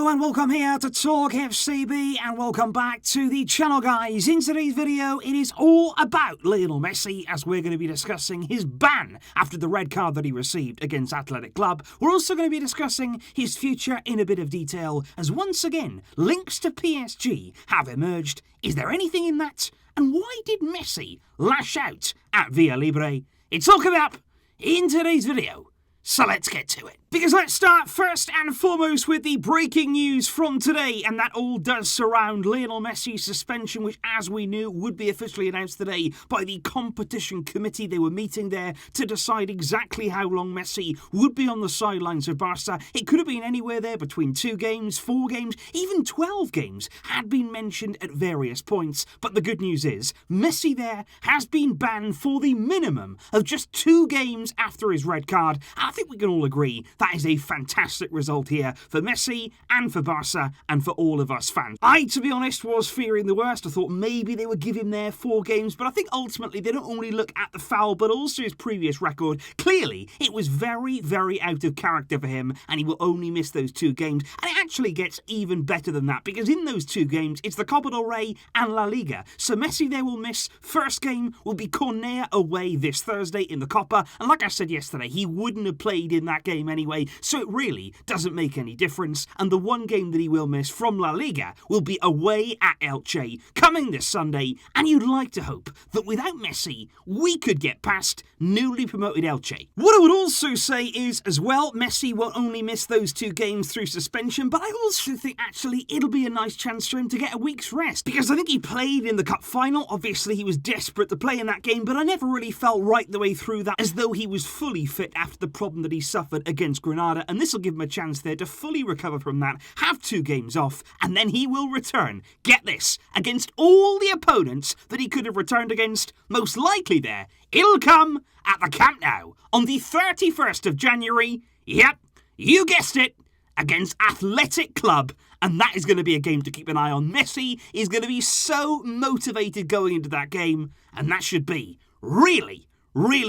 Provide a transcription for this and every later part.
Hello and welcome here to TalkFCB and welcome back to the channel, guys. In today's video, it is all about Lionel Messi as we're going to be discussing his ban after the red card that he received against Athletic Club. We're also going to be discussing his future in a bit of detail as once again, links to PSG have emerged. Is there anything in that? And why did Messi lash out at Via Libre? It's all coming up in today's video. So let's get to it. Because let's start first and foremost with the breaking news from today, and that all does surround Lionel Messi's suspension, which, as we knew, would be officially announced today by the competition committee. They were meeting there to decide exactly how long Messi would be on the sidelines of Barça. It could have been anywhere there between 2 games, 4 games, even 12 games had been mentioned at various points. But the good news is, Messi there has been banned for the minimum of just 2 games after his red card. I think we can all agree that is a fantastic result here for Messi and for Barça and for all of us fans. I, to be honest, was fearing the worst. I thought maybe they would give him there 4 games, but I think ultimately they don't only look at the foul but also his previous record. Clearly, it was very, very out of character for him and he will only miss those 2 games. And it actually gets even better than that because in those 2 games, it's the Copa del Rey and La Liga. So Messi there will miss. First game will be Cornellà away this Thursday in the Copa. And like I said yesterday, he wouldn't have played in that game anyway, so it really doesn't make any difference. And the 1 game that he will miss from La Liga will be away at Elche coming this Sunday. And you'd like to hope that without Messi, we could get past newly promoted Elche. What I would also say is, as well, Messi won't only miss those 2 games through suspension, but I also think actually it'll be a nice chance for him to get a week's rest, because I think he played in the cup final. Obviously, he was desperate to play in that game, but I never really felt right the way through that as though he was fully fit after the problem that he suffered against Granada, and this will give him a chance there to fully recover from that, have 2 games off, and then he will return, get this, against all the opponents that he could have returned against. Most likely there, it'll come at the Camp Nou on the 31st of January. Yep, you guessed it, against Athletic Club. And that is going to be a game to keep an eye on. Messi is going to be so motivated going into that game, and that should be really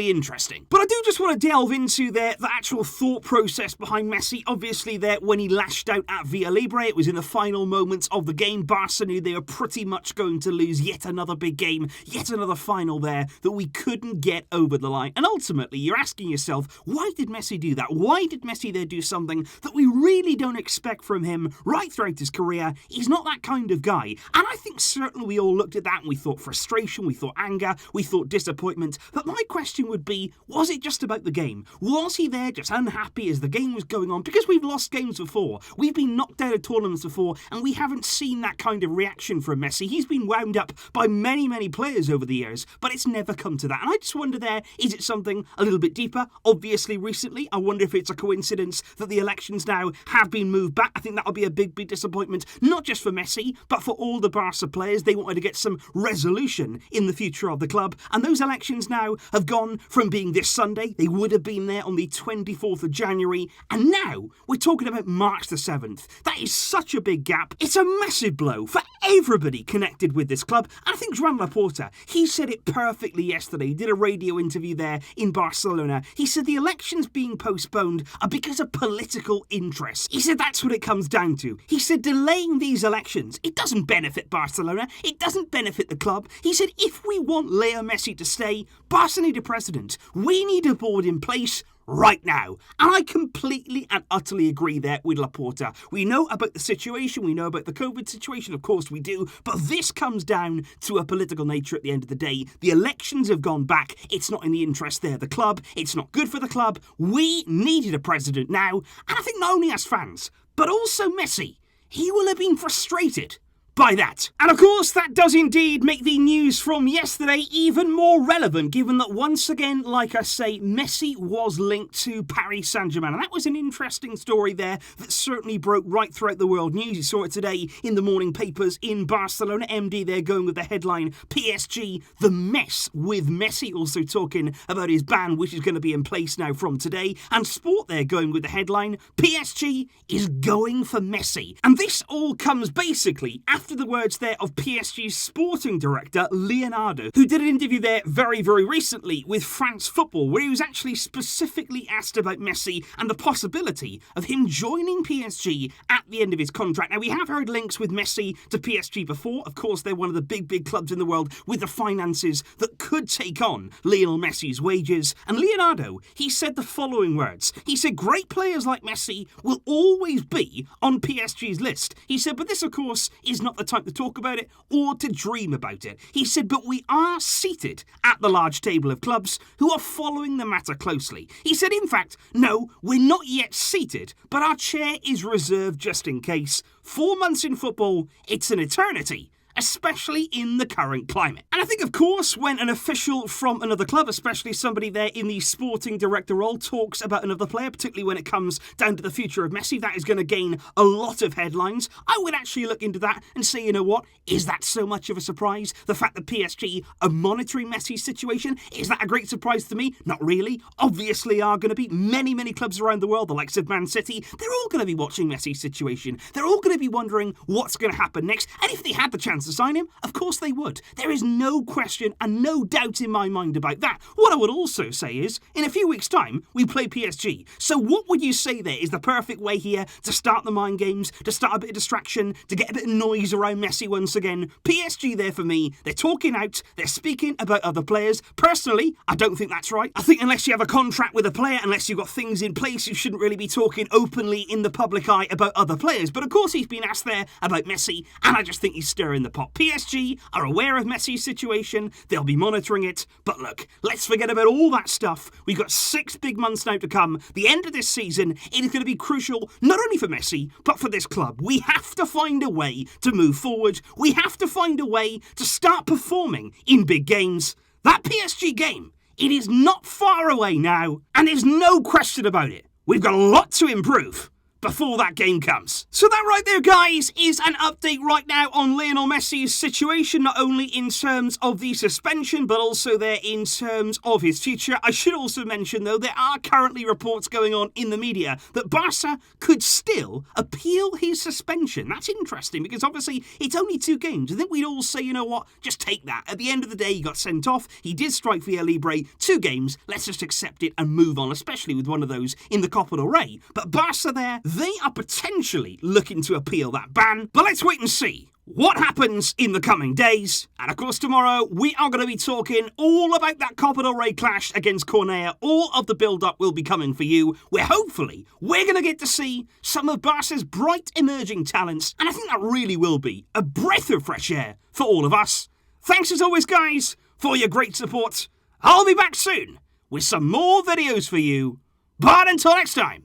interesting. But I do just want to delve into the actual thought process behind Messi. Obviously there, when he lashed out at Via Libre, it was in the final moments of the game. Barca knew they were pretty much going to lose yet another big game, yet another final there that we couldn't get over the line. And ultimately, you're asking yourself, why did Messi do that? Why did Messi there do something that we really don't expect from him right throughout his career? He's not that kind of guy. And I think certainly we all looked at that and we thought frustration, we thought anger, we thought disappointment. But my question would be, was it just about the game? Was he there just unhappy as the game was going on? Because we've lost games before. We've been knocked out of tournaments before, and we haven't seen that kind of reaction from Messi. He's been wound up by many players over the years, but it's never come to that. And I just wonder there, is it something a little bit deeper? Obviously, recently, I wonder if it's a coincidence that the elections now have been moved back. I think that'll be a big disappointment, not just for Messi, but for all the Barca players. They wanted to get some resolution in the future of the club, and those elections now have gone from being this Sunday, they would have been there on the 24th of January, and now we're talking about March the 7th. That is such a big gap. It's a massive blow for everybody connected with this club. And I think Joan Laporta, he said it perfectly yesterday. He did a radio interview there in Barcelona. He said the elections being postponed are because of political interest. He said that's what it comes down to. He said delaying these elections, it doesn't benefit Barcelona, it doesn't benefit the club. He said if we want Leo Messi to stay, Barca need a president. We need a board in place right now. And I completely and utterly agree there with Laporta. We know about the situation, we know about the COVID situation, of course we do, but this comes down to a political nature at the end of the day. The elections have gone back, it's not in the interest there, the club, it's not good for the club. We needed a president now, and I think not only as fans, but also Messi. He will have been frustrated by that. And of course, that does indeed make the news from yesterday even more relevant, given that once again, like I say, Messi was linked to Paris Saint-Germain. And that was an interesting story there that certainly broke right throughout the world news. You saw it today in the morning papers in Barcelona. MD there going with the headline, PSG, the mess with Messi, also talking about his ban, which is going to be in place now from today. And Sport there going with the headline, PSG is going for Messi. And this all comes basically after after the words there of PSG's sporting director, Leonardo, who did an interview there very, very recently with France Football, where he was actually specifically asked about Messi and the possibility of him joining PSG at the end of his contract. Now, we have heard links with Messi to PSG before. Of course, they're one of the big clubs in the world with the finances that could take on Lionel Messi's wages. And Leonardo, he said the following words. He said, great players like Messi will always be on PSG's list. He said, but this, of course, is not the time to talk about it or to dream about it. He said, but we are seated at the large table of clubs who are following the matter closely. He said, in fact, no, we're not yet seated, but our chair is reserved just in case. 4 months in football, it's an eternity, especially in the current climate. And I think, of course, when an official from another club, especially somebody there in the sporting director role, talks about another player, particularly when it comes down to the future of Messi, that is going to gain a lot of headlines. I would actually look into that and say, you know what, is that so much of a surprise? The fact that PSG are monitoring Messi's situation, is that a great surprise to me? Not really. Obviously are going to be many clubs around the world, the likes of Man City, they're all going to be watching Messi's situation. They're all going to be wondering what's going to happen next. And if they had the chance to sign him, of course they would. There is no question and no doubt in my mind about that. What I would also say is, in a few weeks' time, we play PSG. So what would you say there is the perfect way here to start the mind games, to start a bit of distraction, to get a bit of noise around Messi once again? PSG there for me. They're talking out, they're speaking about other players. Personally, I don't think that's right. I think unless you have a contract with a player, unless you've got things in place, you shouldn't really be talking openly in the public eye about other players. But of course he's been asked there about Messi, and I just think he's stirring the pot. PSG are aware of Messi's situation, they'll be monitoring it, but look, let's forget about all that stuff. We've got 6 big months now to come. The end of this season, it is going to be crucial, not only for Messi, but for this club. We have to find a way to move forward. We have to find a way to start performing in big games. That PSG game, it is not far away now, and there's no question about it. We've got a lot to improve before that game comes. So that right there, guys, is an update right now on Lionel Messi's situation, not only in terms of the suspension, but also there in terms of his future. I should also mention, though, there are currently reports going on in the media that Barça could still appeal his suspension. That's interesting, because obviously it's only 2 games. I think we'd all say, you know what, just take that. At the end of the day, he got sent off. He did strike via Libre. 2 games. Let's just accept it and move on, especially with one of those in the Copa del Rey. But Barça there, they are potentially looking to appeal that ban, but let's wait and see what happens in the coming days. And of course, tomorrow we are going to be talking all about that Copa del Rey clash against Cornellà. All of the build-up will be coming for you, where hopefully we're going to get to see some of Barca's bright emerging talents, and I think that really will be a breath of fresh air for all of us. Thanks as always, guys, for your great support. I'll be back soon with some more videos for you, but until next time,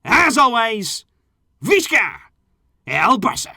as always, Visca el Barça!